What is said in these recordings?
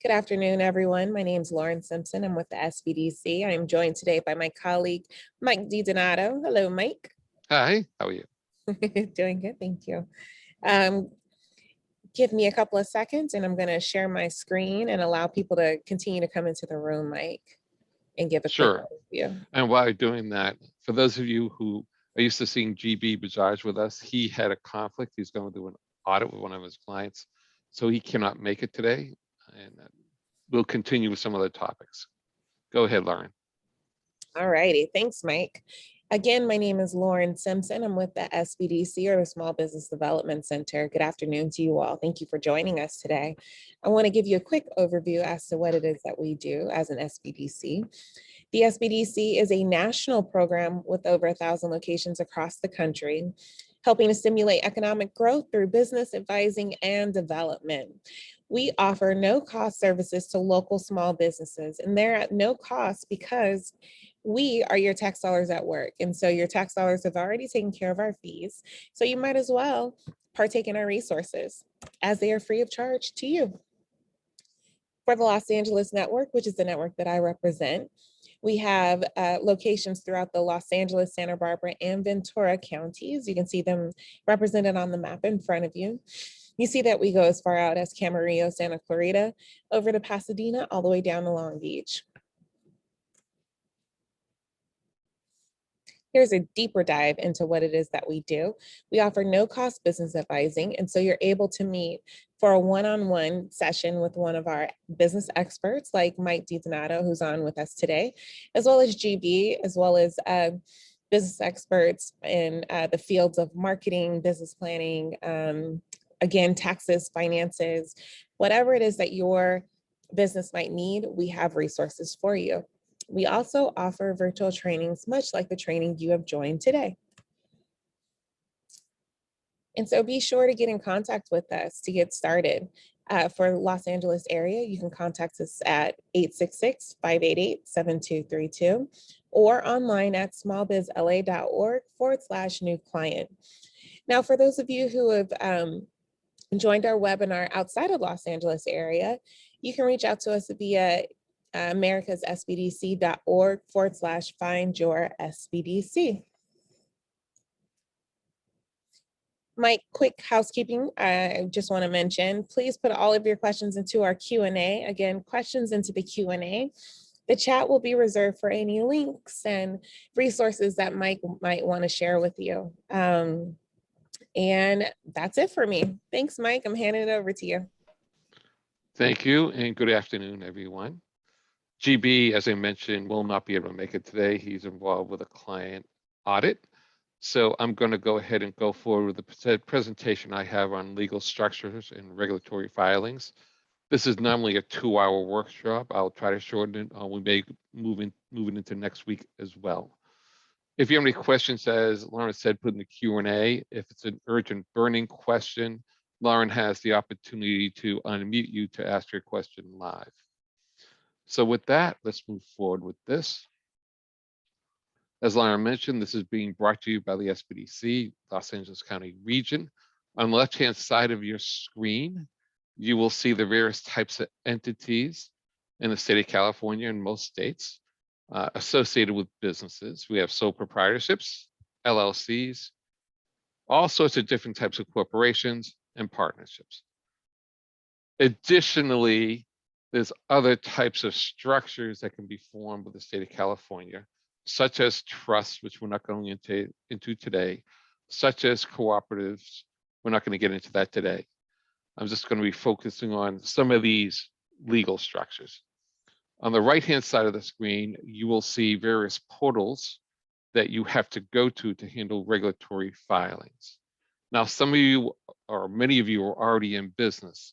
Good afternoon, everyone. My name is Lauren Simpson. I'm with the SBDC. I am joined today by my colleague, Mike DiDonato. Hello, Mike. Hi, how are you? Doing good, thank you. Um, Give me a couple of seconds and I'm going to share my screen and allow people to continue to come into the room, Mike, and give a quick Sure. overview. And while you're doing that, for those of you who are used to seeing GB Bajaj with us, he had a conflict. He's going to do an audit with one of his clients, so he cannot make it today. And we'll continue with some other topics. Go ahead, Lauren. All righty. Thanks, Mike. Again, my name is Lauren Simpson. I'm with the SBDC, or the Small Business Development Center. Good afternoon to you all. Thank you for joining us today. I want to give you a quick overview as to what it is that we do as an SBDC. The SBDC is a national program with over 1,000 locations across the country, helping to stimulate economic growth through business advising and development. We offer no-cost services to local small businesses, and they're at no cost because we are your tax dollars at work. And so your tax dollars have already taken care of our fees. So you might as well partake in our resources as they are free of charge to you. For the Los Angeles network, which is the network that I represent, we have locations throughout the Los Angeles, Santa Barbara, and Ventura counties. You can see them represented on the map in front of you. You see that we go as far out as Camarillo, Santa Clarita, over to Pasadena, all the way down to Long Beach. Here's a deeper dive into what it is that we do. We offer no-cost business advising, and so you're able to meet for a one-on-one session with one of our business experts like Mike DiDonato, who's on with us today, as well as GB, as well as business experts in the fields of marketing, business planning, again, taxes, finances, whatever it is that your business might need, we have resources for you. We also offer virtual trainings, much like the training you have joined today. And so be sure to get in contact with us to get started. For Los Angeles area, you can contact us at 866-588-7232 or online at smallbizla.org/new client. Now, for those of you who have joined our webinar outside of Los Angeles area, you can reach out to us via americassbdc.org/find-your-SBDC. Mike, quick housekeeping. I just want to mention, please put all of your questions into our Q&A. Again, questions into the Q&A. The chat will be reserved for any links and resources that Mike might want to share with you. And that's it for me. Thanks, Mike. I'm handing it over to you. Thank you, and good afternoon, everyone. GB, as I mentioned, will not be able to make it today. He's involved with a client audit. So I'm going to go ahead and go forward with the presentation I have on legal structures and regulatory filings. This is normally a 2-hour workshop. I'll try to shorten it. We may move it into next week as well. If you have any questions, as Lauren said, put in the Q&A. If it's an urgent burning question, Lauren has the opportunity to unmute you to ask your question live. So with that, let's move forward with this. As Lauren mentioned, this is being brought to you by the SBDC, Los Angeles County Region. On the left-hand side of your screen, you will see the various types of entities in the state of California and most states associated with businesses. We have sole proprietorships, LLCs, all sorts of different types of corporations and partnerships. Additionally, there's other types of structures that can be formed with the state of California, such as trusts, which we're not going into today, such as cooperatives. We're not going to get into that today. I'm just going to be focusing on some of these legal structures. On the right-hand side of the screen, you will see various portals that you have to go to handle regulatory filings. Now, some of you, or many of you, are already in business.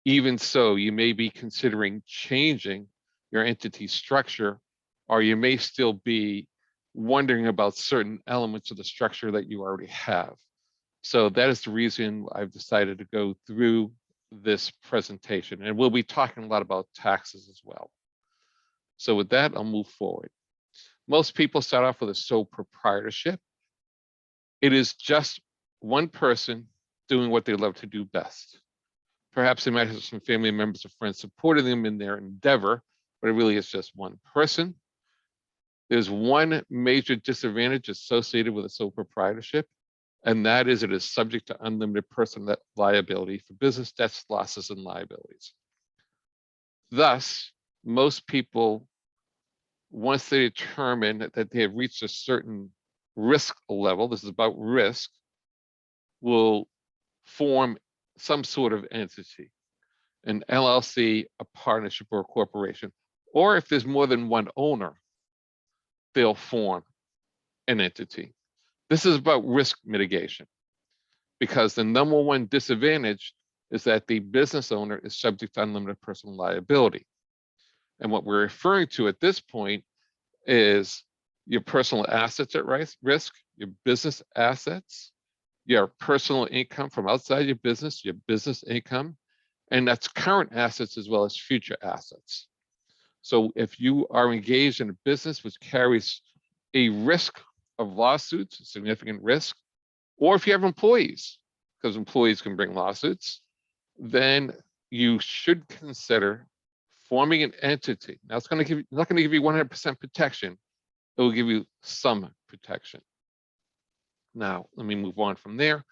Even so, you may be considering changing your entity structure, or you may still be wondering about certain elements of the structure that you already have. So that is the reason I've decided to go through this presentation, and we'll be talking a lot about taxes as well. So with that, I'll move forward. Most people start off with a sole proprietorship. It is just one person doing what they love to do best. Perhaps they might have some family members or friends supporting them in their endeavor, but it really is just one person. There's one major disadvantage associated with a sole proprietorship, and that is it is subject to unlimited personal liability for business debts, losses, and liabilities. Thus, most people, once they determine that they have reached a certain risk level, this is about risk, will form some sort of entity, an LLC, a partnership, or a corporation. Or if there's more than one owner, they'll form an entity. This is about risk mitigation, because the number one disadvantage is that the business owner is subject to unlimited personal liability. And what we're referring to at this point is your personal assets at risk, your business assets, your personal income from outside your business income, and that's current assets as well as future assets. So if you are engaged in a business which carries a risk of lawsuits, a significant risk, or if you have employees, because employees can bring lawsuits, then you should consider forming an entity. Now, it's going to give not going to give you 100% protection. It will give you some protection. Now, let me move on from there.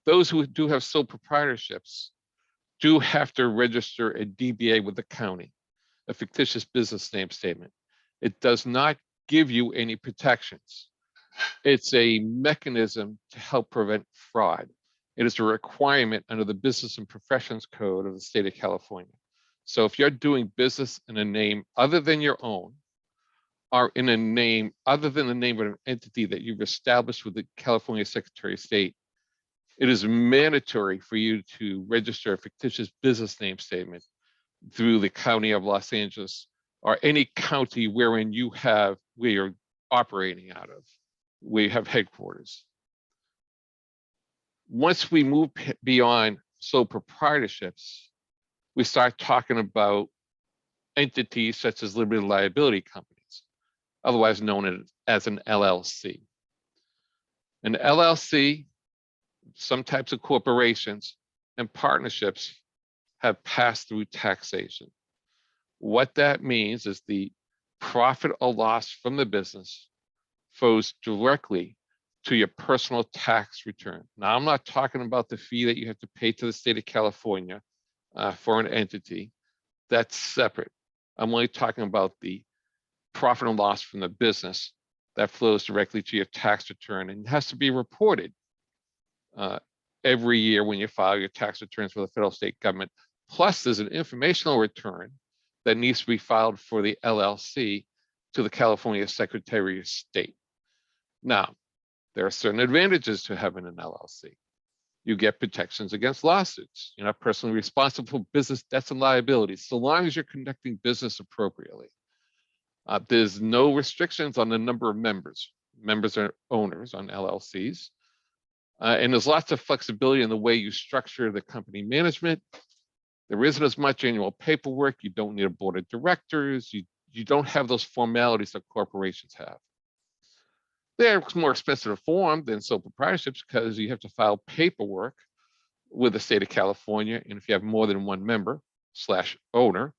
Those who do have sole proprietorships do have to register a DBA with the county, a fictitious business name statement. It does not give you any protections. It's a mechanism to help prevent fraud. It is a requirement under the Business and Professions Code of the state of California. So if you're doing business in a name other than your own, or in a name other than the name of an entity that you've established with the California Secretary of State, it is mandatory for you to register a fictitious business name statement through the County of Los Angeles or any county where you're operating out of, where you have headquarters. Once we move beyond sole proprietorships, we start talking about entities such as limited liability companies, otherwise known as an LLC. An LLC, some types of corporations and partnerships have passed through taxation. What that means is the profit or loss from the business flows directly to your personal tax return. Now, I'm not talking about the fee that you have to pay to the state of California for an entity. That's separate. I'm only talking about the profit and loss from the business that flows directly to your tax return and has to be reported every year when you file your tax returns for the federal state government. Plus, there's an informational return that needs to be filed for the LLC to the California Secretary of State. Now, there are certain advantages to having an LLC. You get protections against lawsuits. You're not personally responsible for business debts and liabilities, so long as you're conducting business appropriately. There's no restrictions on the number of members. Members are owners on LLCs. And there's lots of flexibility in the way you structure the company management. There isn't as much annual paperwork. You don't need a board of directors. You don't have those formalities that corporations have. They're more expensive to form than sole proprietorships because you have to file paperwork with the state of California. And if you have more than one member / owner,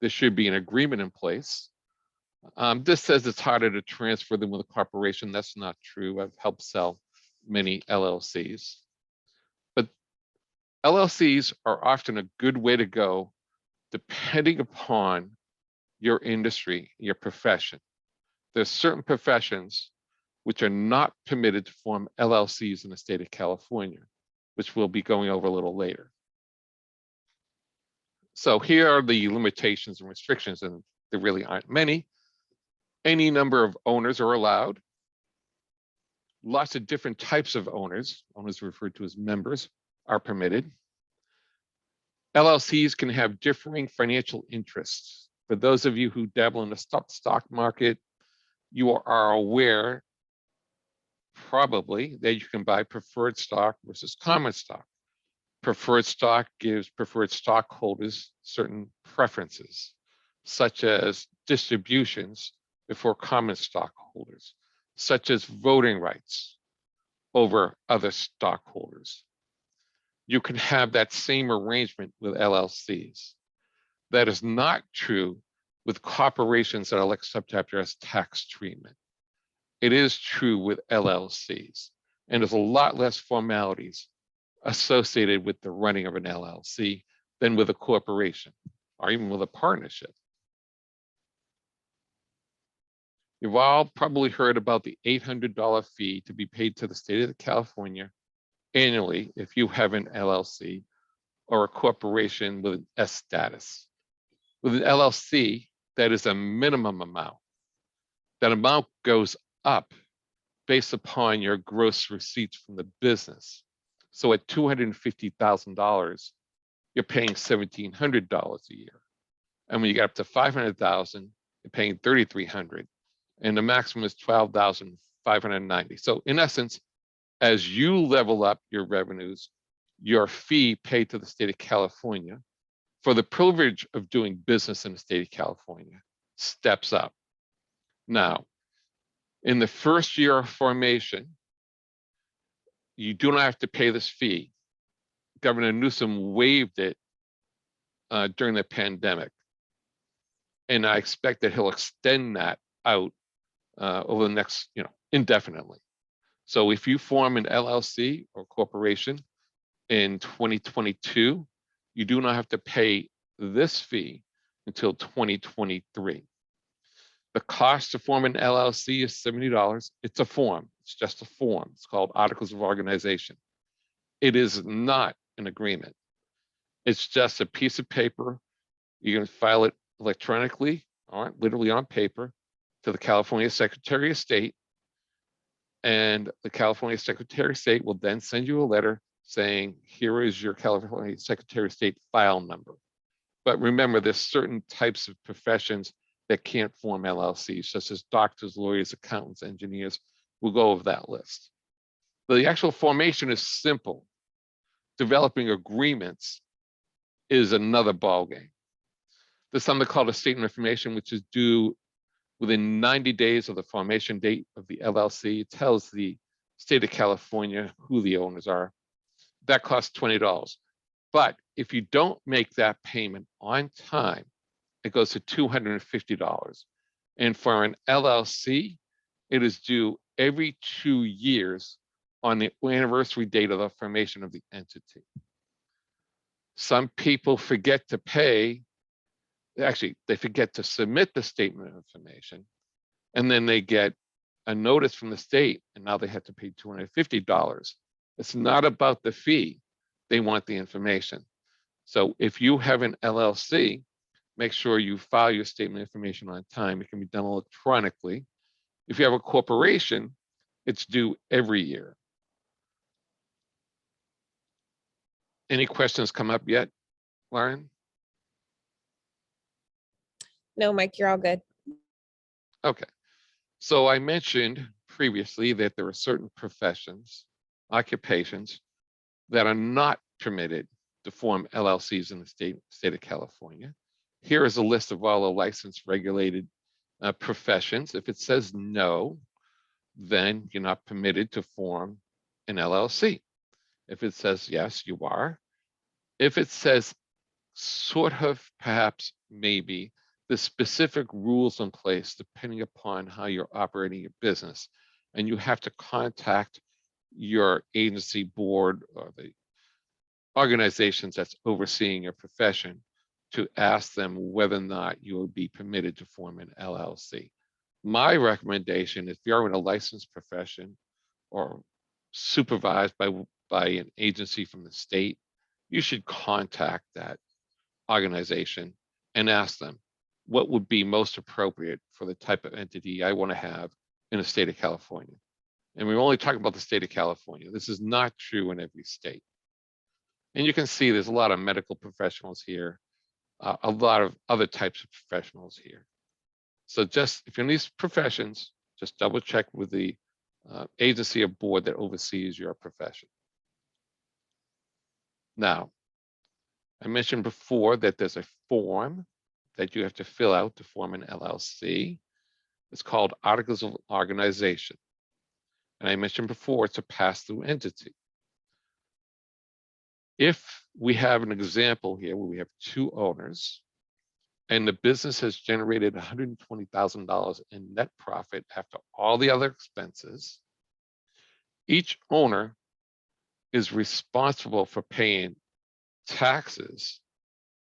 there should be an agreement in place. This says it's harder to transfer them with a corporation. That's not true. I've helped sell many LLCs. But LLCs are often a good way to go depending upon your industry, your profession. There's certain professions which are not permitted to form LLCs in the state of California, which we'll be going over a little later. So here are the limitations and restrictions, and there really aren't many. Any number of owners are allowed. Lots of different types of owners referred to as members, are permitted. LLCs can have differing financial interests. For those of you who dabble in the stock market, you are aware probably that you can buy preferred stock versus common stock. Preferred stock gives preferred stockholders certain preferences, such as distributions before common stockholders, such as voting rights over other stockholders. you can have that same arrangement with LLCs. That is not true with corporations that are subject to tax treatment. It is true with LLCs, and there's a lot less formalities associated with the running of an LLC than with a corporation or even with a partnership. You've all probably heard about the $800 fee to be paid to the state of California annually if you have an LLC or a corporation with an S status. With an LLC, that is a minimum amount. That amount goes up based upon your gross receipts from the business. So at $250,000, you're paying $1,700 a year. And when you get up to $500,000, you're paying $3,300. And the maximum is $12,590. So in essence, as you level up your revenues, your fee paid to the state of California for the privilege of doing business in the state of California steps up. Now, in the first year of formation, you do not have to pay this fee. Governor Newsom waived it during the pandemic. And I expect that he'll extend that out over the next, indefinitely. So if you form an LLC or corporation in 2022, you do not have to pay this fee until 2023. The cost to form an LLC is $70. It's a form. It's just a form. It's called Articles of Organization. It is not an agreement. It's just a piece of paper. You can file it electronically, literally on paper, to the California Secretary of State. And the California Secretary of State will then send you a letter saying, here is your California Secretary of State file number. But remember, there's certain types of professions that can't form LLCs, such as doctors, lawyers, accountants, engineers. We'll go over that list. The actual formation is simple. Developing agreements is another ballgame. There's something called a statement of information, which is due within 90 days of the formation date of the LLC. It tells the state of California who the owners are. That costs $20. But if you don't make that payment on time, it goes to $250. And for an LLC, it is due every 2 years on the anniversary date of the formation of the entity. Some people forget to pay. Actually, they forget to submit the statement of information, and then they get a notice from the state, and now they have to pay $250. It's not about the fee. They want the information. So if you have an LLC, make sure you file your statement of information on time. It can be done electronically. If you have a corporation, it's due every year. Any questions come up yet, Lauren? No, Mike, you're all good. Okay. So I mentioned previously that there are certain professions, occupations, that are not permitted to form LLCs in the state of California. Here is a list of all the licensed regulated professions. If it says no, then you're not permitted to form an LLC. If it says yes, you are. If it says sort of, perhaps, maybe, the specific rules in place depending upon how you're operating your business, and you have to contact your agency board or the organizations that's overseeing your profession to ask them whether or not you will be permitted to form an LLC. My recommendation, if you're in a licensed profession or supervised by an agency from the state, you should contact that organization and ask them what would be most appropriate for the type of entity I want to have in the state of California. And we're only talking about the state of California. This is not true in every state. And you can see there's a lot of medical professionals here, a lot of other types of professionals here. So just if you're in these professions, just double check with the agency or board that oversees your profession. Now, I mentioned before that there's a form that you have to fill out to form an LLC. It's called Articles of Organization. And I mentioned before, it's a pass-through entity. if we have an example here where we have two owners and the business has generated $120,000 in net profit after all the other expenses, each owner is responsible for paying taxes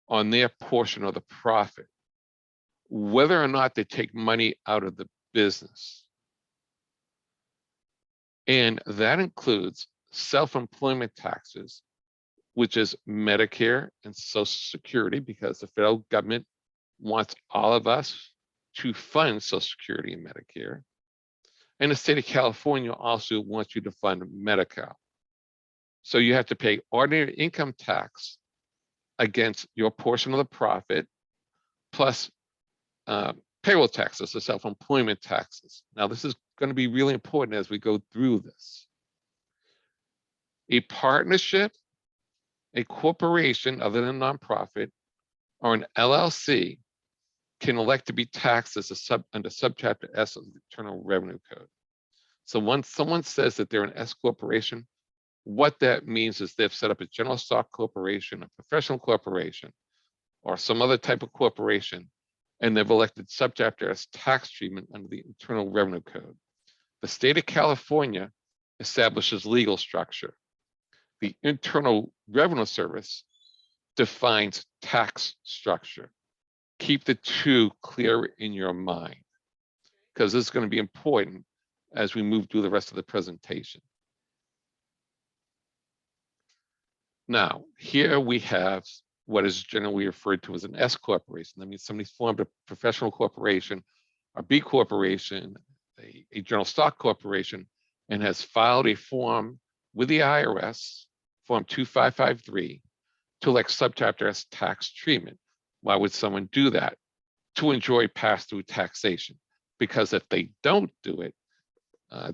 on their portion of the profit, whether or not they take money out of the business. And that includes self-employment taxes, which is Medicare and Social Security, because the federal government wants all of us to fund Social Security and Medicare. And the state of California also wants you to fund Medi-Cal. So you have to pay ordinary income tax against your portion of the profit, plus payroll taxes, the self-employment taxes. Now, this is going to be really important as we go through this. A partnership, a corporation other than a nonprofit, or an LLC can elect to be taxed as under Subchapter S of the Internal Revenue Code. So once someone says that they're an S corporation, what that means is they've set up a general stock corporation, a professional corporation, or some other type of corporation, and they've elected Subchapter S tax treatment under the Internal Revenue Code. The state of California establishes legal structure. The Internal Revenue Service defines tax structure. Keep the two clear in your mind, because this is going to be important as we move through the rest of the presentation. Now, here we have what is generally referred to as an S corporation. That means somebody's formed a professional corporation, a B corporation, a general stock corporation, and has filed a form with the IRS, Form 2553, to elect Subchapter S tax treatment. Why would someone do that? To enjoy pass-through taxation. Because if they don't do it,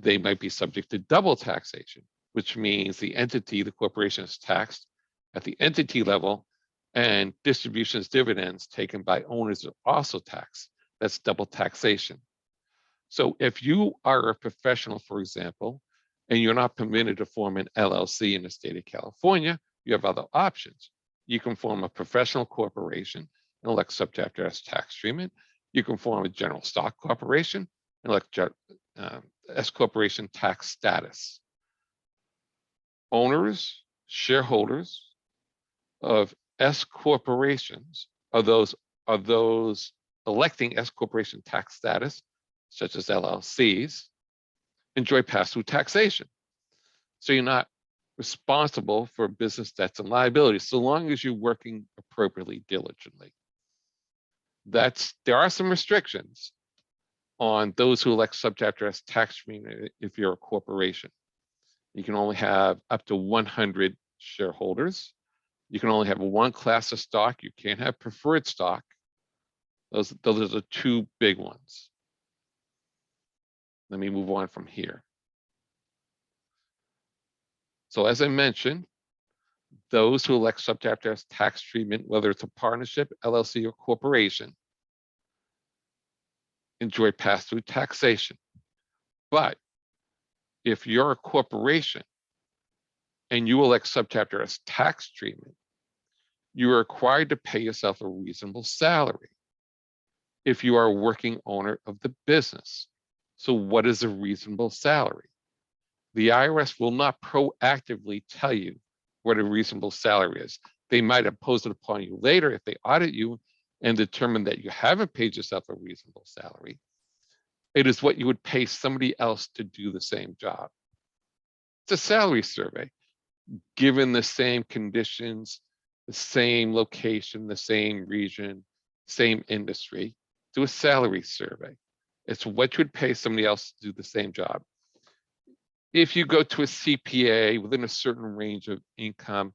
they might be subject to double taxation, which means the entity, the corporation, is taxed at the entity level, and distributions, dividends taken by owners are also taxed. That's double taxation. So if you are a professional, for example, and you're not permitted to form an LLC in the state of California, you have other options. You can form a professional corporation and elect Subchapter S tax treatment. You can form a general stock corporation and elect S corporation tax status. Owners, shareholders of S corporations are those electing S corporation tax status, such as LLCs, enjoy pass-through taxation. So you're not responsible for business debts and liabilities, so long as you're working appropriately, diligently. There are some restrictions on those who elect Subchapter S tax treatment if you're a corporation. You can only have up to 100 shareholders. You can only have one class of stock. You can't have preferred stock. Those are the two big ones. Let me move on from here. So as I mentioned, those who elect Subchapter S tax treatment, whether it's a partnership, LLC, or corporation, enjoy pass-through taxation. But if you're a corporation and you elect Subchapter S tax treatment, you are required to pay yourself a reasonable salary if you are a working owner of the business. So what is a reasonable salary? The IRS will not proactively tell you what a reasonable salary is. They might impose it upon you later if they audit you and determine that you haven't paid yourself a reasonable salary. It is what you would pay somebody else to do the same job. It's a salary survey. Given the same conditions, the same location, the same region, same industry, do a salary survey. It's what you would pay somebody else to do the same job. If you go to a CPA within a certain range of income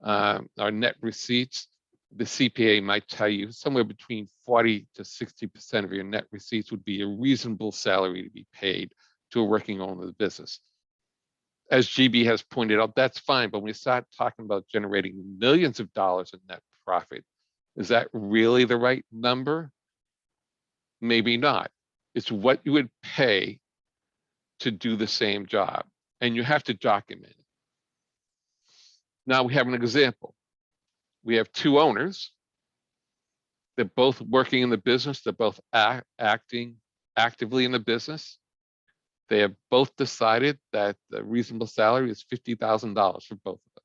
or net receipts, the CPA might tell you somewhere between 40 to 60% of your net receipts would be a reasonable salary to be paid to a working owner of the business. As GB has pointed out, that's fine, but when we start talking about generating millions of dollars in net profit, is that really the right number? Maybe not. It's what you would pay to do the same job, and you have to document it. Now we have an example. We have two owners. They're both working in the business. They're both acting actively in the business. They have both decided that the reasonable salary is $50,000 for both of them.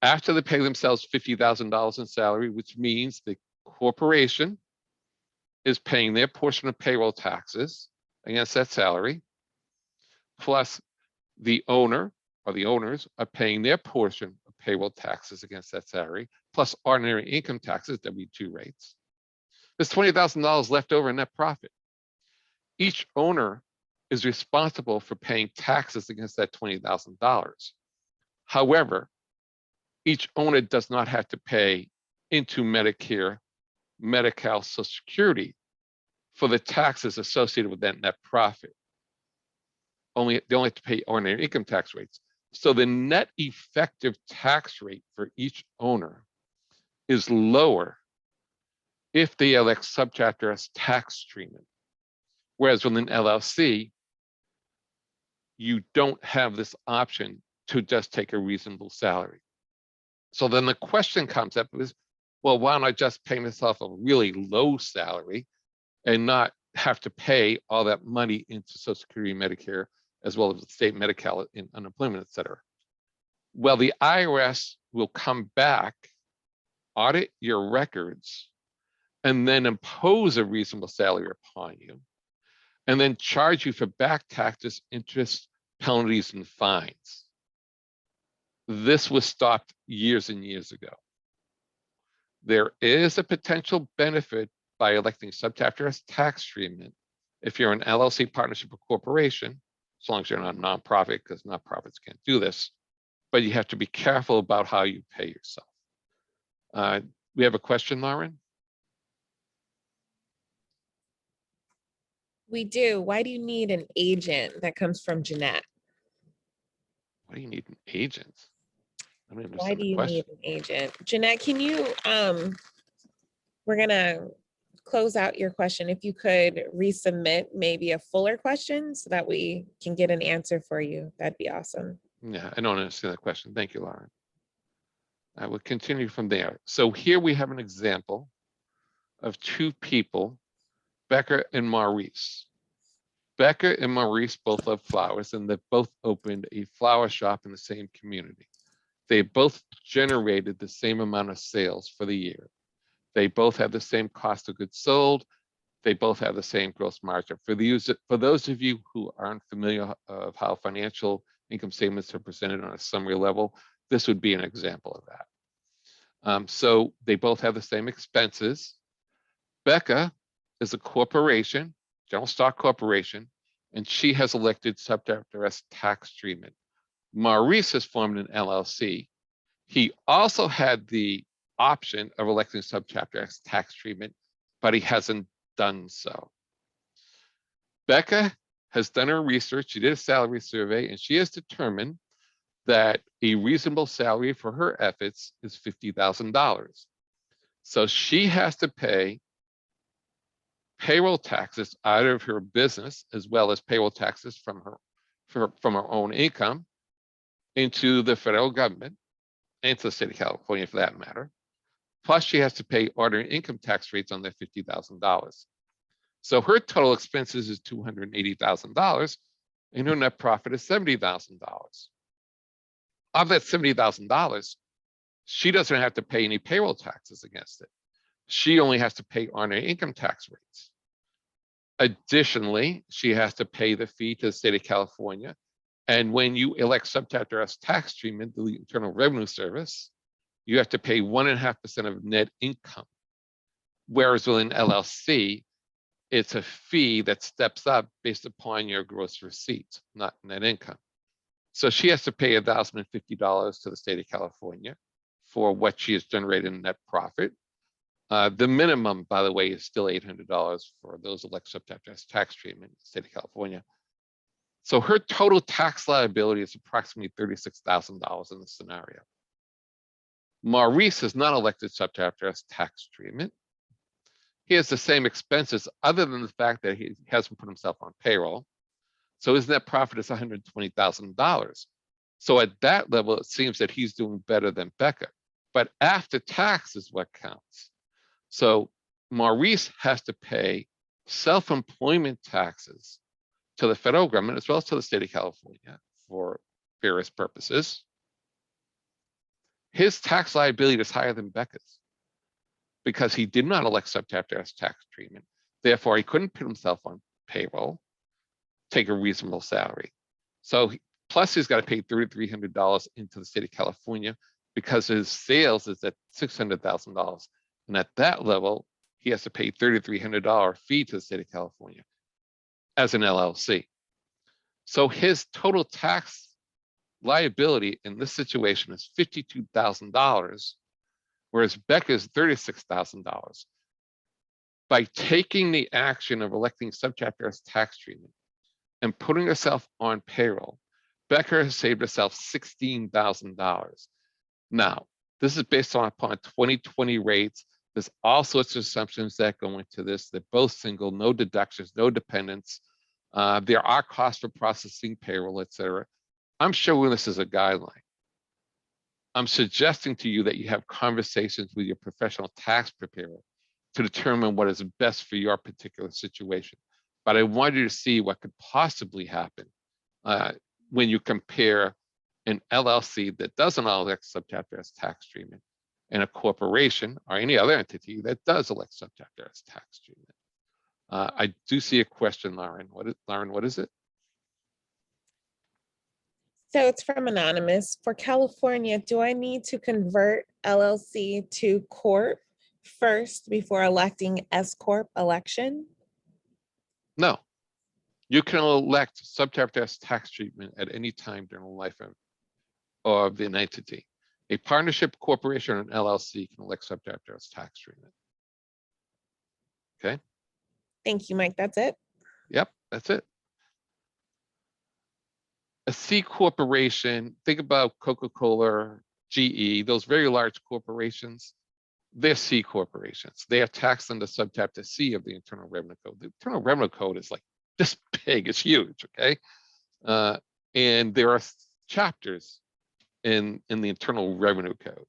After they pay themselves $50,000 in salary, which means the corporation is paying their portion of payroll taxes against that salary, plus the owner or the owners are paying their portion of payroll taxes against that salary, plus ordinary income taxes, W-2 rates. There's $20,000 left over in net profit. Each owner is responsible for paying taxes against that $20,000. However, each owner does not have to pay into Medicare, Medi-Cal, Social Security for the taxes associated with that net profit. They only have to pay ordinary income tax rates. So the net effective tax rate for each owner is lower if they elect subchapter S tax treatment. Whereas with an LLC, you don't have this option to just take a reasonable salary. So then the question comes up is, well, why don't I just pay myself a really low salary and not have to pay all that money into Social Security, Medicare, as well as the state Medi-Cal in unemployment, et cetera? Well, the IRS will come back, audit your records, and then impose a reasonable salary upon you, and then charge you for back taxes, interest, penalties, and fines. This was stopped years and years ago. There is a potential benefit by electing subchapter S tax treatment if you're an LLC, partnership, or corporation, as long as you're not a nonprofit, because nonprofits can't do this, but you have to be careful about how you pay yourself. We have a question, Lauren? We do. Why do you need an agent? That comes from Jeanette. Why do you need an agent? I don't Why understand do the you need question. an agent? Jeanette, can you, we're gonna close out your question. If you could resubmit maybe a fuller question so that we can get an answer for you, that'd be awesome. Yeah, I don't understand the question. Thank you, Lauren. I will continue from there. So here we have an example of two people, Becca and Maurice. Becca and Maurice both love flowers, and they've both opened a flower shop in the same community. They both generated the same amount of sales for the year. They both have the same cost of goods sold. They both have the same gross margin. For those of you who aren't familiar of how financial income statements are presented on a summary level, this would be an example of that. So they both have the same expenses. Becca is a corporation, general stock corporation, and she has elected subchapter S tax treatment. Maurice has formed an LLC. He also had the option of electing subchapter S tax treatment, but he hasn't done so. Becca has done her research. She did a salary survey, and she has determined that a reasonable salary for her efforts is $50,000. So she has to pay payroll taxes out of her business, as well as payroll taxes from her own income into the federal government and to the state of California for that matter. Plus she has to pay ordinary income tax rates on their $50,000. So her total expenses is $280,000 and her net profit is $70,000. Of that $70,000, she doesn't have to pay any payroll taxes against it. She only has to pay ordinary income tax rates. Additionally, she has to pay the fee to the state of California. And when you elect subchapter S tax treatment, the Internal Revenue Service, you have to pay 1.5% of net income. Whereas with an LLC, it's a fee that steps up based upon your gross receipts, not net income. So she has to pay $1,050 to the state of California for what she has generated in net profit. The minimum, by the way, is still $800 for those elect subchapter S tax treatment in the state of California. So her total tax liability is approximately $36,000 in this scenario. Maurice has not elected subchapter S tax treatment. He has the same expenses other than the fact that he hasn't put himself on payroll. So his net profit is $120,000. So at that level, it seems that he's doing better than Becca. But after tax is what counts. So Maurice has to pay self-employment taxes to the federal government as well as to the state of California for various purposes. His tax liability is higher than Becca's because he did not elect subchapter S tax treatment. Therefore, he couldn't put himself on payroll, take a reasonable salary. So plus he's got to pay $3,300 into the state of California because his sales is at $600,000. And at that level, he has to pay $3,300 fee to the state of California as an LLC. So his total tax liability in this situation is $52,000, whereas Becca's $36,000. By taking the action of electing subchapter S tax treatment and putting herself on payroll, Becca has saved herself $16,000. Now, this is based upon 2020 rates. There's all sorts of assumptions that go into this. They're both single, no deductions, no dependents. There are costs for processing payroll, et cetera. I'm showing this as a guideline. I'm suggesting to you that you have conversations with your professional tax preparer to determine what is best for your particular situation. But I want you to see what could possibly happen when you compare an LLC that doesn't elect subchapter S tax treatment and a corporation or any other entity that does elect subchapter S tax treatment. I do see a question, Lauren. Lauren, what is it? So it's from Anonymous. For California, do I need to convert LLC to Corp first before electing S Corp election? No. You can elect subchapter S tax treatment at any time during the life of an entity. A partnership, corporation, or an LLC can elect subchapter S tax treatment. Okay? Thank you, Mike. That's it. Yep, that's it. A C corporation, think about Coca-Cola, GE, those very large corporations, they're C corporations. They are taxed under subchapter C of the Internal Revenue Code. The Internal Revenue Code is like this big, it's huge, okay? And there are chapters in the Internal Revenue Code.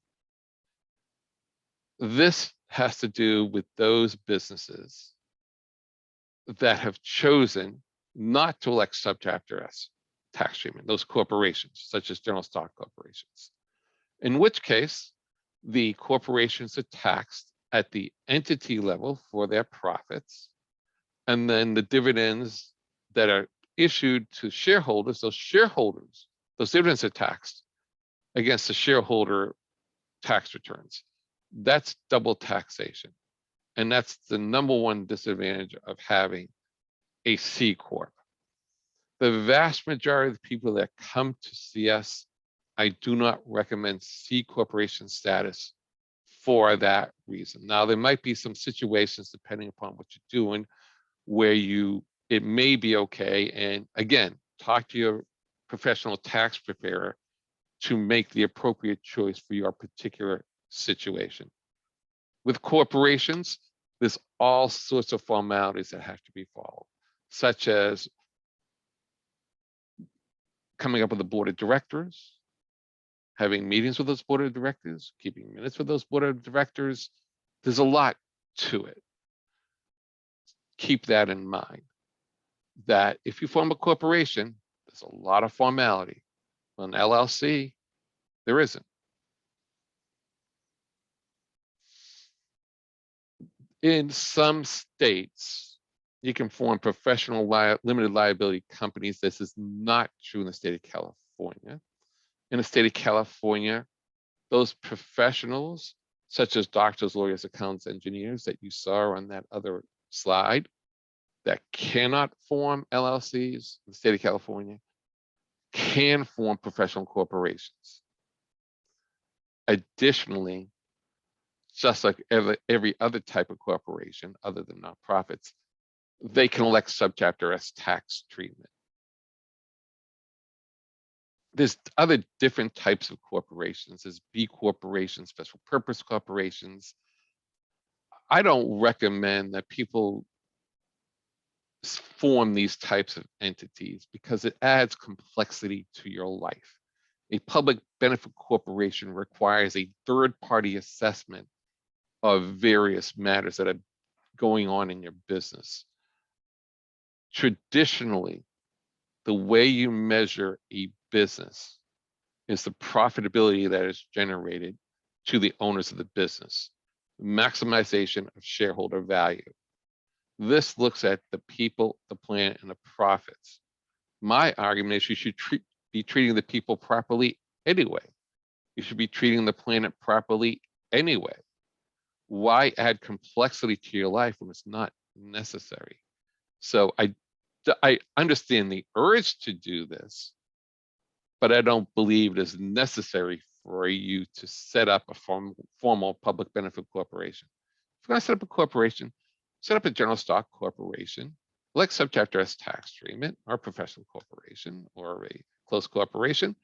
This has to do with those businesses that have chosen not to elect subchapter S tax treatment, those corporations, such as general stock corporations. In which case, the corporations are taxed at the entity level for their profits, and then the dividends that are issued to shareholders, those dividends are taxed against the shareholder tax returns. That's double taxation. And that's the number one disadvantage of having a C Corp. The vast majority of the people that come to see us, I do not recommend C corporation status for that reason. Now, there might be some situations, depending upon what you're doing, where it may be okay. And again, talk to your professional tax preparer to make the appropriate choice for your particular situation. With corporations, there's all sorts of formalities that have to be followed, such as coming up with a board of directors, having meetings with those board of directors, keeping minutes with those board of directors. There's a lot to it. Keep that in mind, that if you form a corporation, there's a lot of formality. On LLC, there isn't. In some states, you can form professional limited liability companies. This is not true in the state of California. In the state of California, those professionals, such as doctors, lawyers, accountants, engineers that you saw on that other slide, that cannot form LLCs in the state of California, can form professional corporations. Additionally, just like every other type of corporation other than nonprofits, they can elect subchapter S tax treatment. There's other different types of corporations. There's B corporations, special purpose corporations. I don't recommend that people form these types of entities because it adds complexity to your life. A public benefit corporation requires a third-party assessment of various matters that are going on in your business. Traditionally, the way you measure a business is the profitability that is generated to the owners of the business, maximization of shareholder value. This looks at the people, the planet, and the profits. My argument is you should be treating the people properly anyway. You should be treating the planet properly anyway. Why add complexity to your life when it's not necessary? So I understand the urge to do this, but I don't believe it is necessary for you to set up a formal public benefit corporation. If you're going to set up a corporation, set up a general stock corporation, like subchapter S tax treatment, or a professional corporation, or a close corporation,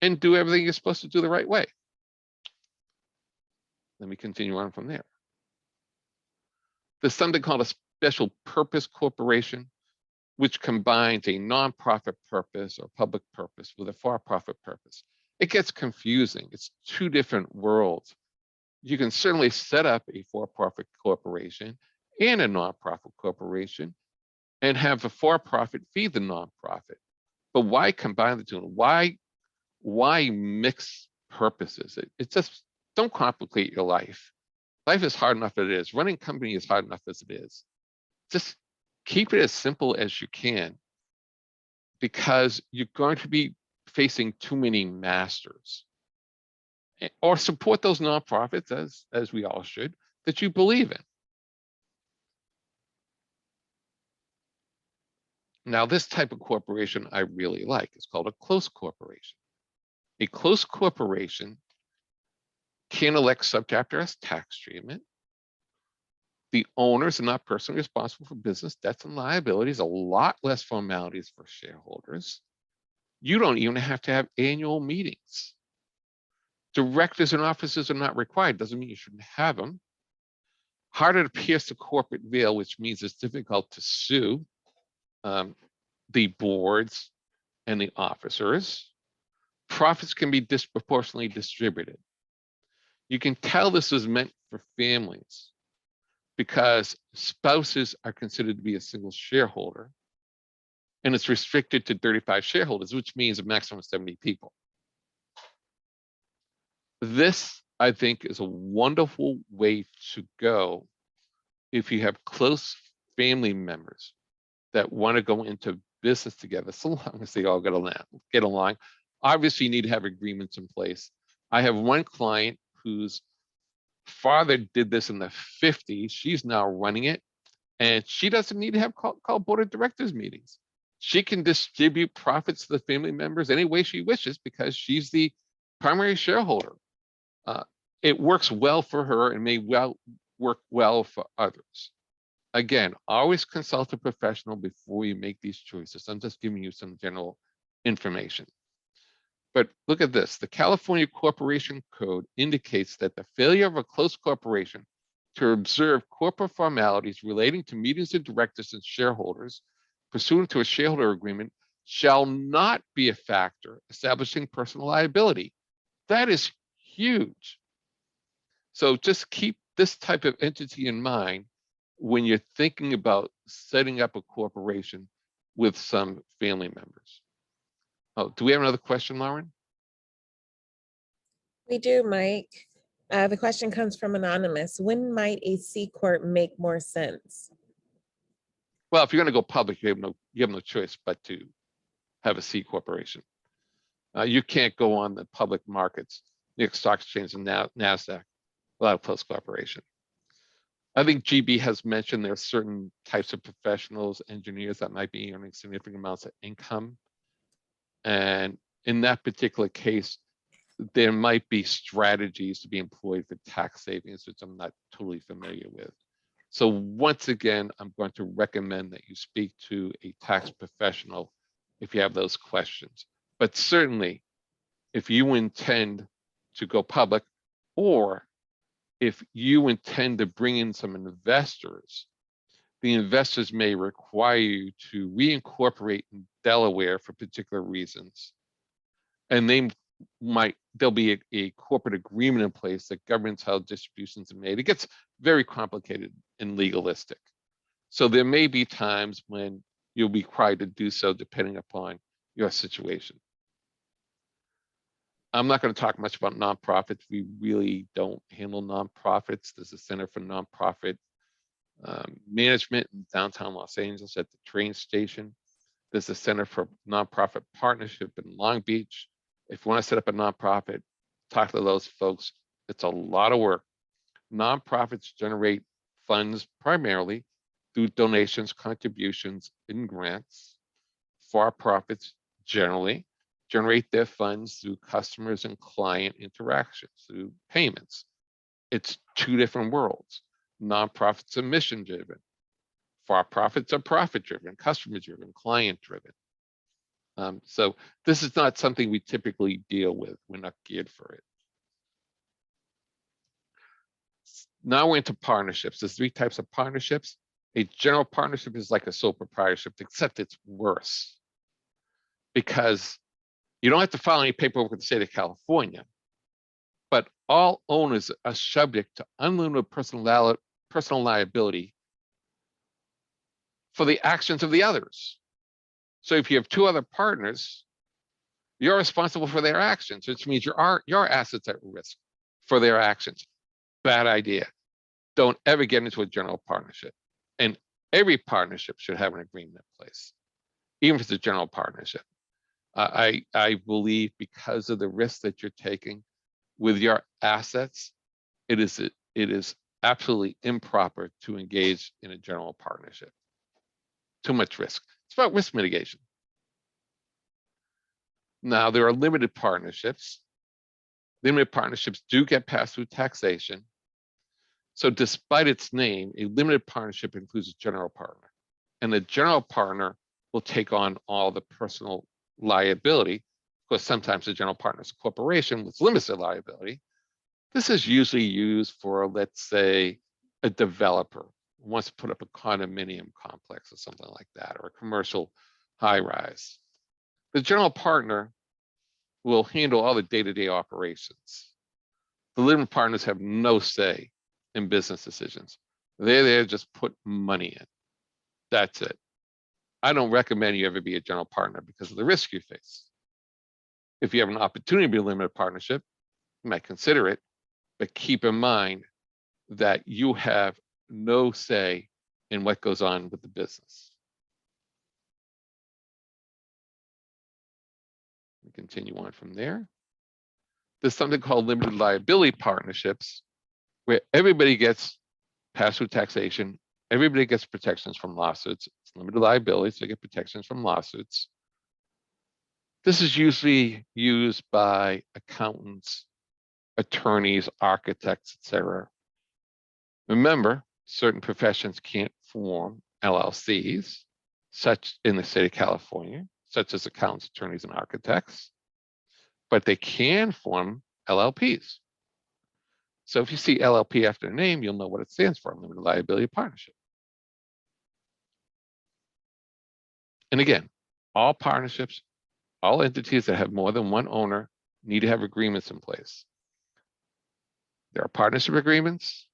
and do everything you're supposed to do the right way. Let me continue on from there. There's something called a special purpose corporation, which combines a nonprofit purpose or public purpose with a for-profit purpose. It gets confusing. It's two different worlds. You can certainly set up a for-profit corporation and a nonprofit corporation and have the for-profit feed the nonprofit. But why combine the two? Why mix purposes? It just, don't complicate your life. Life is hard enough as it is. Running a company is hard enough as it is. Just keep it as simple as you can, because you're going to be facing too many masters. Or support those nonprofits, as we all should, that you believe in. Now, this type of corporation I really like. It's called a close corporation. A close corporation can elect subchapter S tax treatment. The owners are not personally responsible for business debts and liabilities, a lot less formalities for shareholders. You don't even have to have annual meetings. Directors and officers are not required. Doesn't mean you shouldn't have them. Harder to pierce the corporate veil, which means it's difficult to sue the boards and the officers. Profits can be disproportionately distributed. You can tell this is meant for families because spouses are considered to be a single shareholder, and it's restricted to 35 shareholders, which means a maximum of 70 people. This, I think, is a wonderful way to go if you have close family members that want to go into business together, so long as they all get along. Obviously, you need to have agreements in place. I have one client whose father did this in the 50s. She's now running it, and she doesn't need to have call board of directors meetings. She can distribute profits to the family members any way she wishes because she's the primary shareholder. It works well for her and may work well for others. Again, always consult a professional before you make these choices. I'm just giving you some general information. But look at this. The California Corporation Code indicates that the failure of a close corporation to observe corporate formalities relating to meetings of directors and shareholders pursuant to a shareholder agreement shall not be a factor establishing personal liability. That is huge. So just keep this type of entity in mind when you're thinking about setting up a corporation with some family members. Oh, do we have another question, Lauren? We do, Mike. The question comes from Anonymous. When might a C Corp make more sense? Well, if you're going to go public, you have no choice but to have a C corporation. You can't go on the public markets, New York Stock Exchange and NASDAQ without a close corporation. I think GB has mentioned there are certain types of professionals, engineers that might be earning significant amounts of income. And in that particular case, there might be strategies to be employed for tax savings, which I'm not totally familiar with. So once again, I'm going to recommend that you speak to a tax professional if you have those questions. But certainly, if you intend to go public, or if you intend to bring in some investors, the investors may require you to reincorporate in Delaware for particular reasons. And they there'll be a corporate agreement in place that governs how distributions are made. It gets very complicated and legalistic. So there may be times when you'll be required to do so depending upon your situation. I'm not going to talk much about nonprofits. We really don't handle nonprofits. There's a Center for Nonprofit Management in downtown Los Angeles at the train station. There's a Center for Nonprofit Partnership in Long Beach. If you want to set up a nonprofit, talk to those folks. It's a lot of work. Nonprofits generate funds primarily through donations, contributions, and grants. For-profits generally generate their funds through customers and client interactions, through payments. It's two different worlds. Nonprofits are mission-driven. For-profits are profit-driven, customer-driven, client-driven. So this is not something we typically deal with. We're not geared for it. Now we're into partnerships. There's three types of partnerships. A general partnership is like a sole proprietorship, except it's worse because you don't have to file any paperwork with the state of California, but all owners are subject to unlimited personal liability for the actions of the others. So if you have two other partners, you're responsible for their actions, which means your assets at risk for their actions. Bad idea. Don't ever get into a general partnership. And every partnership should have an agreement in place, even if it's a general partnership. I believe because of the risk that you're taking with your assets, it is absolutely improper to engage in a general partnership. Too much risk. It's about risk mitigation. Now, there are limited partnerships. Limited partnerships do get passed through taxation. So despite its name, a limited partnership includes a general partner. And the general partner will take on all the personal liability. Of course, sometimes the general partner is a corporation with limited liability. This is usually used for, let's say, a developer who wants to put up a condominium complex or something like that, or a commercial high-rise. The general partner will handle all the day-to-day operations. The limited partners have no say in business decisions. They're there to just put money in. That's it. I don't recommend you ever be a general partner because of the risk you face. If you have an opportunity to be a limited partnership, you might consider it, but keep in mind that you have no say in what goes on with the business. We continue on from there. There's something called limited liability partnerships, where everybody gets pass-through taxation, everybody gets protections from lawsuits. It's limited liability, so they get protections from lawsuits. This is usually used by accountants, attorneys, architects, etc. Remember, certain professions can't form LLCs, such in the state of California, such as accountants, attorneys, and architects, but they can form LLPs. So if you see LLP after the name, you'll know what it stands for, limited liability partnership. And again, all partnerships, all entities that have more than one owner need to have agreements in place. There are partnership agreements,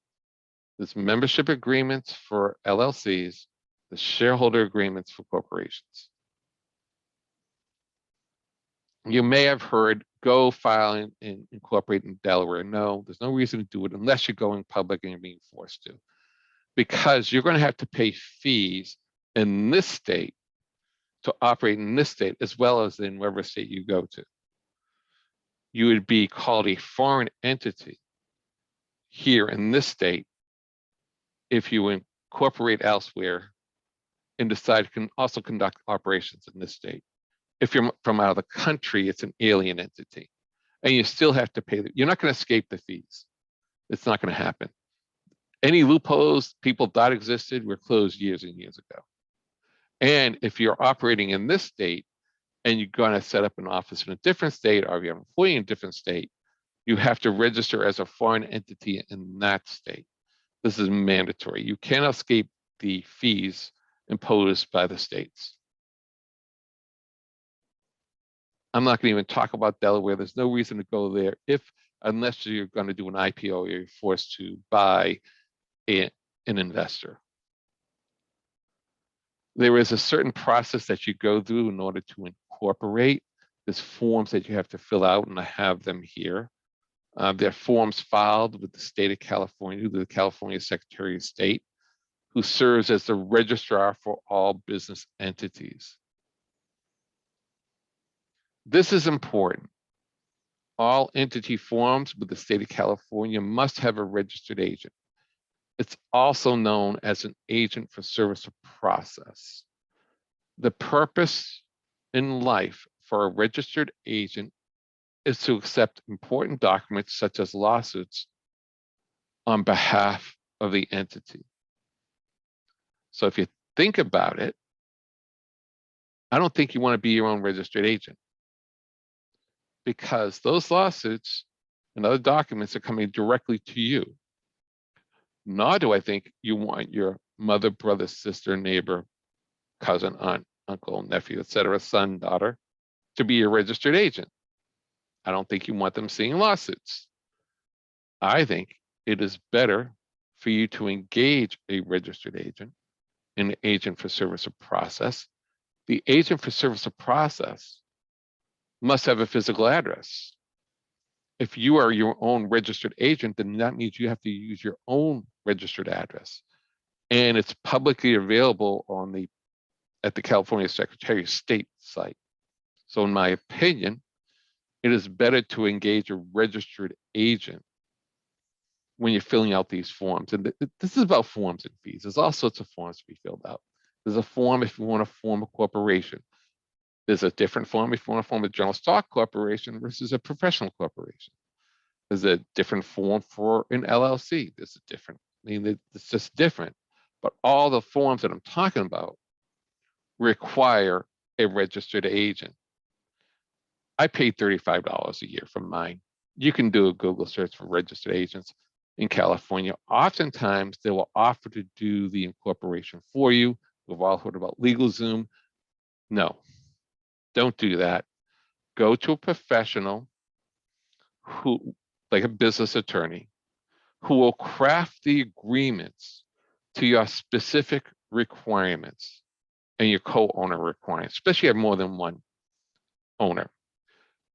there's membership agreements for LLCs, the shareholder agreements for corporations. You may have heard, go file and incorporate in Delaware. No, there's no reason to do it unless you're going public and you're being forced to, because you're going to have to pay fees in this state to operate in this state as well as in whatever state you go to. You would be called a foreign entity here in this state if you incorporate elsewhere and decide to also conduct operations in this state. If you're from out of the country, it's an alien entity. And you still have to pay. You're not going to escape the fees. It's not going to happen. Any loopholes people thought existed were closed years and years ago. And if you're operating in this state and you're going to set up an office in a different state, or if you have an employee in a different state, you have to register as a foreign entity in that state. This is mandatory. You cannot escape the fees imposed by the states. I'm not going to even talk about Delaware. There's no reason to go there unless you're going to do an IPO or you're forced to buy an investor. There is a certain process that you go through in order to incorporate. There's forms that you have to fill out, and I have them here. They're forms filed with the state of California, the California Secretary of State, who serves as the registrar for all business entities. This is important. All entity forms with the state of California must have a registered agent. It's also known as an agent for service of process. The purpose in life for a registered agent is to accept important documents such as lawsuits on behalf of the entity. So if you think about it, I don't think you want to be your own registered agent, because those lawsuits and other documents are coming directly to you. Nor do I think you want your mother, brother, sister, neighbor, cousin, aunt, uncle, nephew, etc., son, daughter, to be your registered agent. I don't think you want them seeing lawsuits. I think it is better for you to engage a registered agent, an agent for service of process. The agent for service of process must have a physical address. If you are your own registered agent, then that means you have to use your own registered address. And it's publicly available at the California Secretary of State site. So in my opinion, it is better to engage a registered agent when you're filling out these forms. And this is about forms and fees. There's all sorts of forms to be filled out. There's a form if you want to form a corporation. There's a different form if you want to form a general stock corporation versus a professional corporation. There's a different form for an LLC. There's a different, it's just different. But all the forms that I'm talking about require a registered agent. I paid $35 a year for mine. You can do a Google search for registered agents in California. Oftentimes, they will offer to do the incorporation for you. We've all heard about LegalZoom. No, don't do that. Go to a professional who, like a business attorney, who will craft the agreements to your specific requirements and your co-owner requirements, especially if you have more than one owner.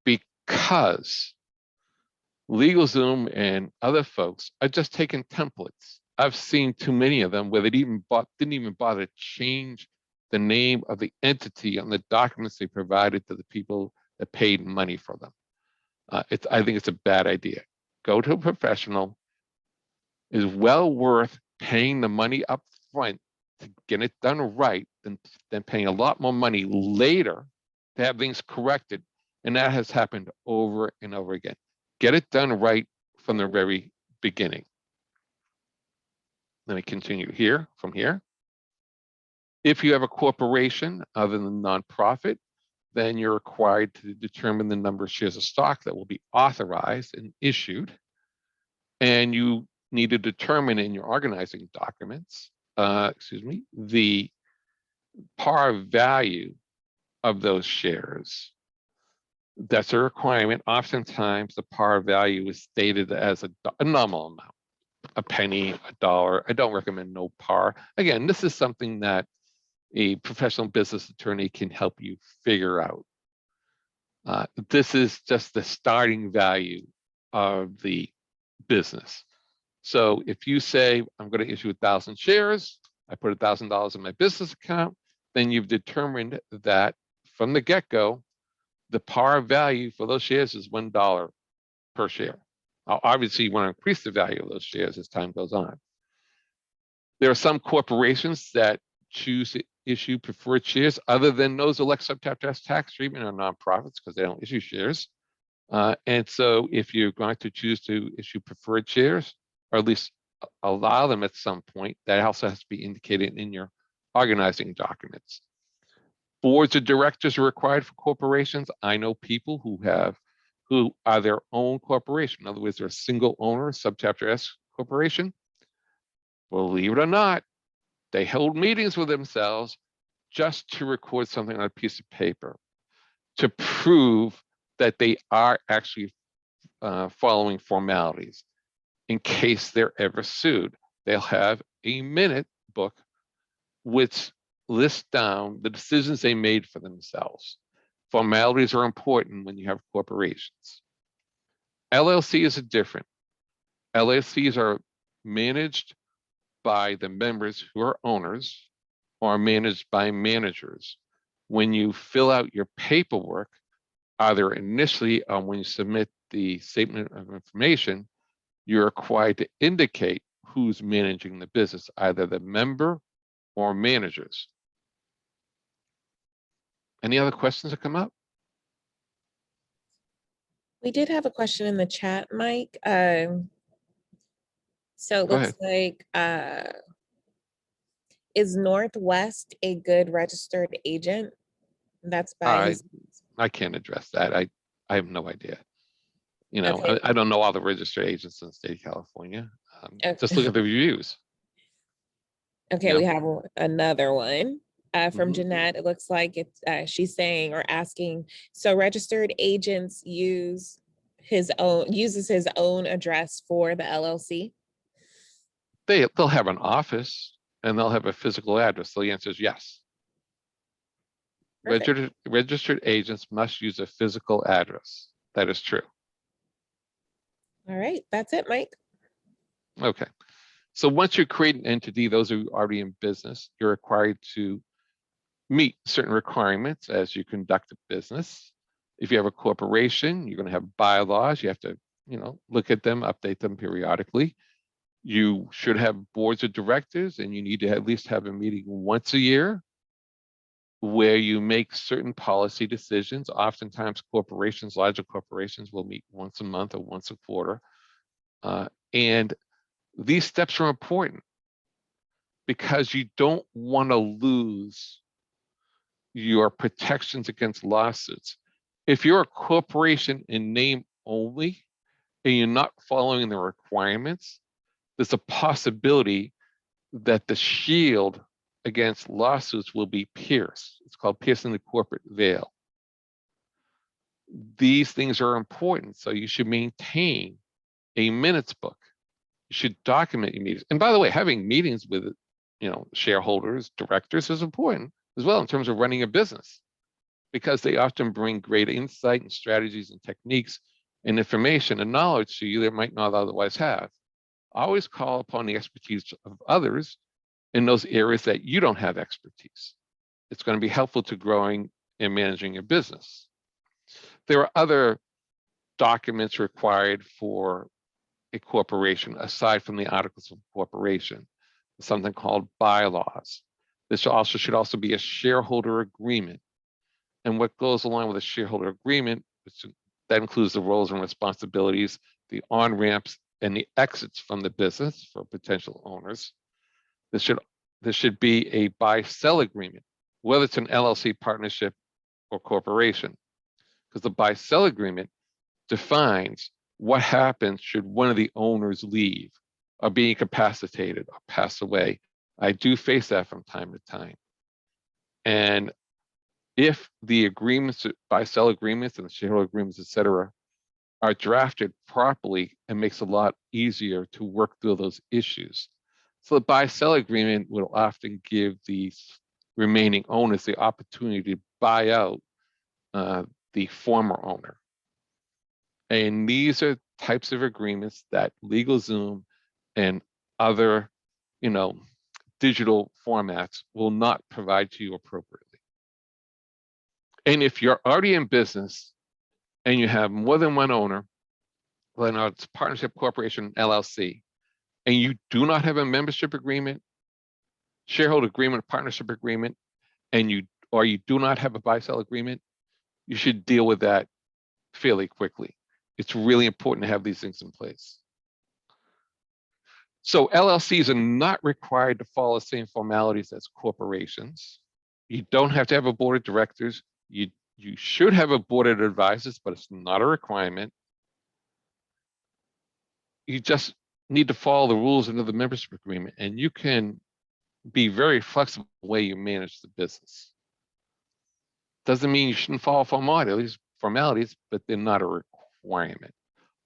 Because LegalZoom and other folks are just taking templates. I've seen too many of them where they didn't even bother to change the name of the entity on the documents they provided to the people that paid money for them. I think it's a bad idea. Go to a professional. It is well worth paying the money up front to get it done right than paying a lot more money later to have things corrected. And that has happened over and over again. Get it done right from the very beginning. Let me continue from here. If you have a corporation other than nonprofit, then you're required to determine the number of shares of stock that will be authorized and issued. And you need to determine in your organizing documents, the par value of those shares. That's a requirement. Oftentimes, the par value is stated as a nominal amount, a penny, a dollar. I don't recommend no par. Again, this is something that a professional business attorney can help you figure out. This is just the starting value of the business. So if you say, I'm going to issue 1,000 shares, I put $1,000 in my business account, then you've determined that from the get-go, the par value for those shares is $1 per share. Now, obviously, you want to increase the value of those shares as time goes on. There are some corporations that choose to issue preferred shares other than those elect subchapter S tax treatment or nonprofits because they don't issue shares. And so if you're going to choose to issue preferred shares, or at least allow them at some point, that also has to be indicated in your organizing documents. Boards of directors are required for corporations. I know people who are their own corporation. In other words, they're a single owner, subchapter S corporation. Believe it or not, they hold meetings with themselves just to record something on a piece of paper, to prove that they are actually following formalities in case they're ever sued. They'll have a minute book which lists down the decisions they made for themselves. Formalities are important when you have corporations. LLCs are different. LLCs are managed by the members who are owners or managed by managers. When you fill out your paperwork, either initially or when you submit the statement of information, you're required to indicate who's managing the business, either the member or managers. Any other questions that come up? We did have a question in the chat, Mike. So it Go looks ahead. like, is Northwest a good registered agent? That's by I his, I can't address that. I have no idea. You know, okay, I don't know all the registered agents in the state of California. Just look okay, at the reviews. You okay, we know. have another one. From Mhm. Jeanette, it looks like it's, she's saying or asking, so registered agents uses his own address for the LLC? They'll have an office and they'll have a physical address. So the answer is yes. Perfect. Registered agents must use a physical address. That is true. All right, that's it, Mike. Okay. So once you create an entity, those who are already in business, you're required to meet certain requirements as you conduct a business. If you have a corporation, you're going to have bylaws. You have to, look at them, update them periodically. You should have boards of directors, and you need to at least have a meeting once a year where you make certain policy decisions. Oftentimes, corporations, larger corporations, will meet once a month or once a quarter. And these steps are important because you don't want to lose your protections against lawsuits. If you're a corporation in name only and you're not following the requirements, there's a possibility that the shield against lawsuits will be pierced. It's called piercing the corporate veil. These things are important, so you should maintain a minutes book. You should document your meetings. And by the way, having meetings with, shareholders, directors is important as well in terms of running a business, because they often bring great insight and strategies and techniques and information and knowledge to you that might not otherwise have. Always call upon the expertise of others in those areas that you don't have expertise. It's going to be helpful to growing and managing your business. There are other documents required for a corporation aside from the articles of incorporation, something called bylaws. This should also be a shareholder agreement. And what goes along with a shareholder agreement, that includes the roles and responsibilities, the on-ramps, and the exits from the business for potential owners. This should be a buy-sell agreement, whether it's an LLC, partnership, or corporation, because the buy-sell agreement defines what happens should one of the owners leave or be incapacitated or pass away. I do face that from time to time. And if the agreements, buy-sell agreements and the shareholder agreements, et cetera, are drafted properly, it makes it a lot easier to work through those issues. So the buy-sell agreement will often give the remaining owners the opportunity to buy out the former owner. And these are types of agreements that LegalZoom and other, digital formats will not provide to you appropriately. And if you're already in business and you have more than one owner, whether it's partnership, corporation, LLC, and you do not have a membership agreement, shareholder agreement, partnership agreement, and you do not have a buy-sell agreement, you should deal with that fairly quickly. It's really important to have these things in place. So LLCs are not required to follow the same formalities as corporations. You don't have to have a board of directors. You should have a board of advisors, but it's not a requirement. You just need to follow the rules under the membership agreement, and you can be very flexible the way you manage the business. Doesn't mean you shouldn't follow formalities, but they're not a requirement.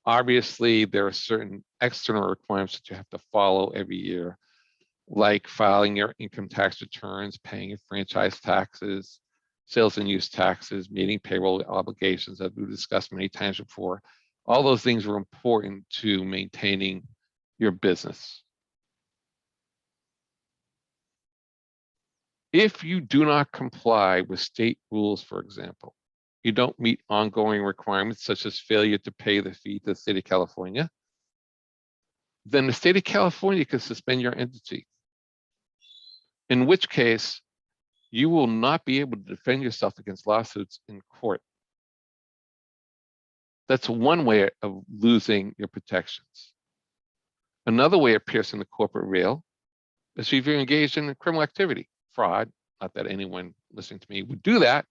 Obviously, there are certain external requirements that you have to follow every year, like filing your income tax returns, paying your franchise taxes, sales and use taxes, meeting payroll obligations, as we discussed many times before. All those things are important to maintaining your business. If you do not comply with state rules, for example, you don't meet ongoing requirements such as failure to pay the fee to the state of California, then the state of California can suspend your entity, in which case you will not be able to defend yourself against lawsuits in court. That's one way of losing your protections. Another way of piercing the corporate rail is if you're engaged in criminal activity, fraud. Not that anyone listening to me would do that,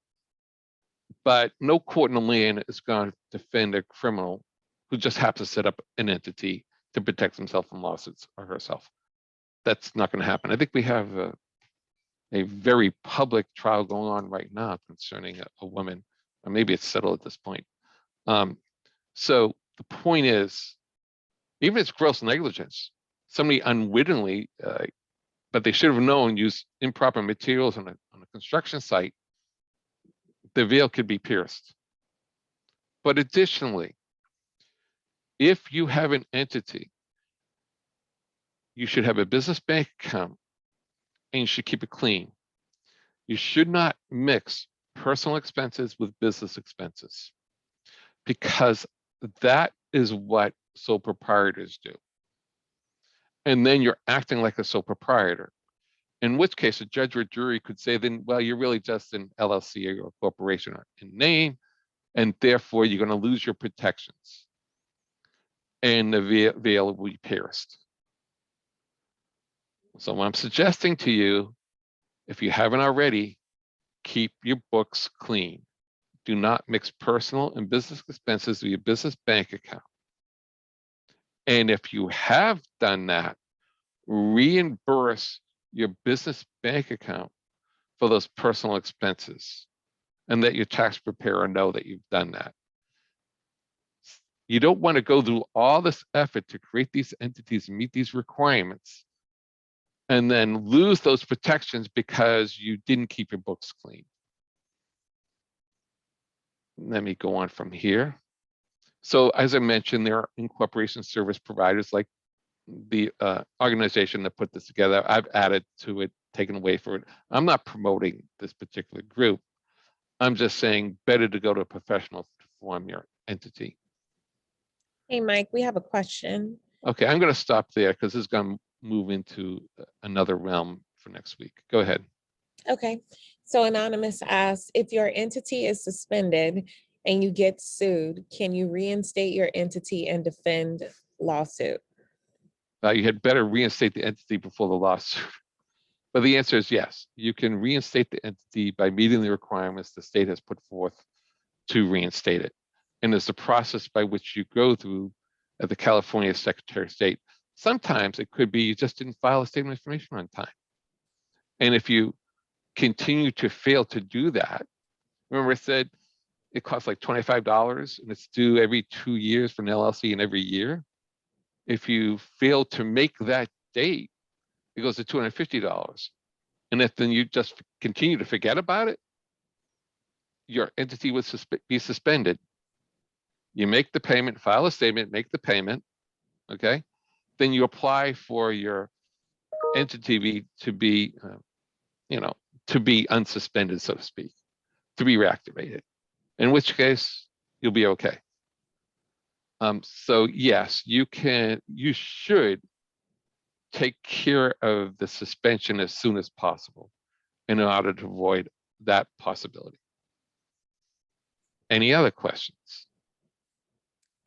but no court in the land is going to defend a criminal who just happens to set up an entity to protect himself from lawsuits or herself. That's not going to happen. I think we have a very public trial going on right now concerning a woman, or maybe it's settled at this point. So the point is, even if it's gross negligence, somebody unwittingly, but they should have known, used improper materials on a construction site, the veil could be pierced. But additionally, if you have an entity, you should have a business bank account and you should keep it clean. You should not mix personal expenses with business expenses, because that is what sole proprietors do. And then you're acting like a sole proprietor, in which case a judge or jury could say, then, well, you're really just an LLC or a corporation in name, and therefore you're going to lose your protections and the veil will be pierced. So what I'm suggesting to you, if you haven't already, keep your books clean. Do not mix personal and business expenses with your business bank account. And if you have done that, reimburse your business bank account for those personal expenses, and let your tax preparer know that you've done that. You don't want to go through all this effort to create these entities and meet these requirements, and then lose those protections because you didn't keep your books clean. Let me go on from here. So as I mentioned, there are incorporation service providers like the organization that put this together. I've added to it, taken away from it. I'm not promoting this particular group. I'm just saying better to go to a professional to form your entity. Hey, Mike, we have a question. Okay, I'm going to stop there because this is going to move into another realm for next week. Go ahead. Okay. So Anonymous asks, if your entity is suspended and you get sued, can you reinstate your entity and defend lawsuit? You had better reinstate the entity before the lawsuit. But the answer is yes. You can reinstate the entity by meeting the requirements the state has put forth to reinstate it. And there's a process by which you go through at the California Secretary of State. Sometimes it could be you just didn't file a statement of information on time. And if you continue to fail to do that, remember I said it costs like $25 and it's due every 2 years for an LLC and every year. If you fail to make that date, it goes to $250. And if then you just continue to forget about it, your entity would be suspended. You make the payment, file a statement, make the payment, okay? Then you apply for your entity to be, to be unsuspended, so to speak, to be reactivated, in which case you'll be okay. So yes, you should take care of the suspension as soon as possible in order to avoid that possibility. Any other questions?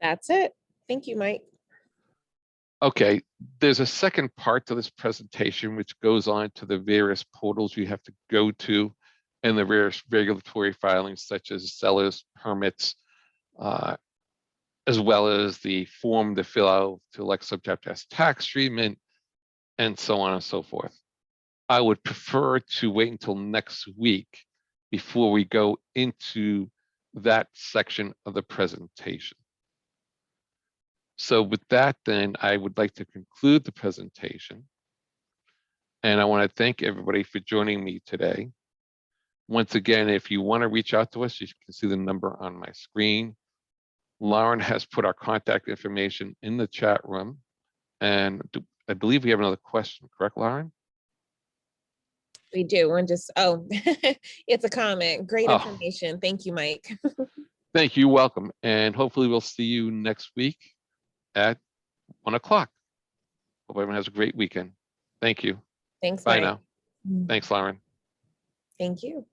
That's it. Thank you, Mike. Okay, there's a second part to this presentation, which goes on to the various portals you have to go to and the various regulatory filings, such as sellers permits, as well as the form to fill out to elect subject as tax treatment, and so on and so forth. I would prefer to wait until next week before we go into that section of the presentation. So with that, then I would like to conclude the presentation. And I want to thank everybody for joining me today. Once again, if you want to reach out to us, you can see the number on my screen. Lauren has put our contact information in the chat room. And I believe we have another question, correct, Lauren? We do. And just, oh, it's a comment. Great Oh, information. Thank you, Mike. thank you. Welcome. And hopefully we'll see you next week at 1 o'clock. Hope everyone has a great weekend. Thank you. Thanks, Bye Mike. now. Thanks, Lauren. Thank you.